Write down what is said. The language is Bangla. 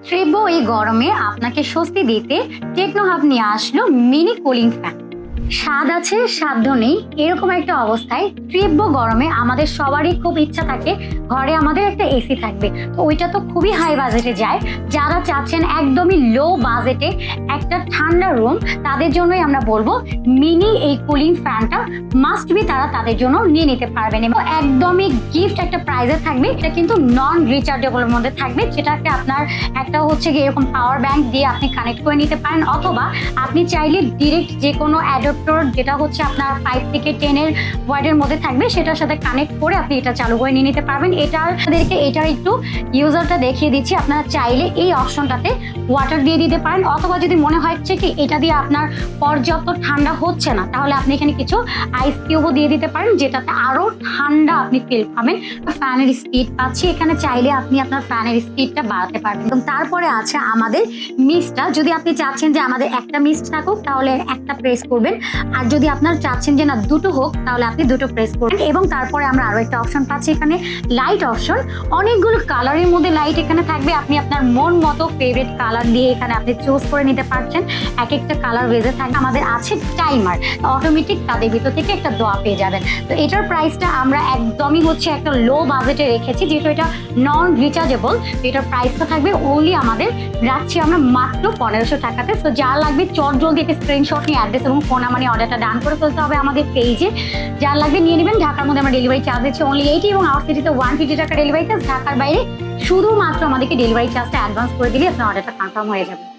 তীব্র এই গরমে আপনাকে স্বস্তি দিতে টেকনো হাব নিয়ে আসলো মিনি কুলিং ফ্যান। স্বাদ আছে সাধ্য নেই, এরকম একটা অবস্থায় তীব্র গরমে আমাদের সবারই খুব ইচ্ছা থাকে ঘরে আমাদের একটা এসি থাকবে। তো ওইটা তো খুবই হাই বাজেটে যায়। যারা চাচ্ছেন একদমই লো বাজেটে একটা ঠান্ডা রুম, তাদের জন্যই আমরা বলবো মিনি এই কুলিং ফ্যানটা মাস্ট বি তারা তাদের জন্য নিয়ে নিতে পারবেন। এবং একদমই গিফট একটা প্রাইজে থাকবে। এটা কিন্তু নন রিচার্জেবলের মধ্যে থাকবে, যেটাকে আপনার একটা হচ্ছে গিয়ে এরকম পাওয়ার ব্যাংক দিয়ে আপনি কানেক্ট করে নিতে পারেন, অথবা আপনি চাইলে ডিরেক্ট যে কোনো অ্যাডাপ্টার যেটা হচ্ছে আপনার 5 থেকে 10 এর ওয়াটের মধ্যে থাকবে সেটার সাথে কানেক্ট করে আপনি এটা চালু করে নিয়ে নিতে পারবেন। এটার একটু ইউজারটা দেখিয়ে দিচ্ছি। আপনারা চাইলে এই অপশনটাতে ওয়াটার দিয়ে দিতে পারেন, অথবা যদি মনে হচ্ছে কি এটা দিয়ে আপনার পর্যাপ্ত ঠান্ডা হচ্ছে না, তাহলে আপনি এখানে কিছু আইস কিউবও দিয়ে দিতে পারেন, যেটাতে আরো ঠান্ডা আপনি ফিল পাবেন। ফ্যানের স্পিড পাচ্ছি এখানে, চাইলে আপনি আপনার ফ্যানের স্পিডটা বাড়াতে পারবেন। এবং তারপরে আছে আমাদের মিস্টটা। যদি আপনি চাচ্ছেন যে আমাদের একটা মিস্ট থাকুক তাহলে একটা প্রেস করবেন, আর যদি আপনার চাচ্ছেন যে না দুটো হোক তাহলে আপনি দুটো প্রেস করবেন। এবং তারপরে আমরা আরো একটা অপশন পাচ্ছি এখানে, লাইট অপশন। অনেকগুলো কালারের মধ্যে লাইট এখানে থাকবে, আপনি আপনার মন মতো ফেভারিট কালার দিয়ে এখানে আপনি চুজ করে নিতে পারছেন। এক একটা কালার বেজে থাকে। আমাদের আছে টাইমার, অটোমেটিক তাদের ভিতর থেকে একটা দোয়া পেয়ে যাবেন। তো এটার প্রাইসটা আমরা একদমই হচ্ছে একটা লো বাজেটে রেখেছি, যেহেতু এটা নন রিচার্জেবল। এটার প্রাইসটা থাকবে ওনলি আমাদের রাখছি আমরা মাত্র 1500 টাকাতে। তো যা লাগবে চট জলদি একটা স্ক্রিনশট নিয়ে অ্যাড্রেস এবং ফোন নাম্বার নিয়ে অর্ডারটা ডান করে ফেলতে হবে আমাদের পেজে। যা লাগবে নিয়ে নেবেন। ঢাকার মধ্যে আমরা ডেলিভারি চার্জ দিচ্ছি অনলি 80, এবং আওয়ার সিটিতে 150 টাকা ডেলিভারি চার্জ। ঢাকার বাইরে শুধুমাত্র আমাদেরকে ডেলিভারি চার্জটা অ্যাডভান্স করে দিলে আপনার অর্ডারটা কনফার্ম হয়ে যাবে।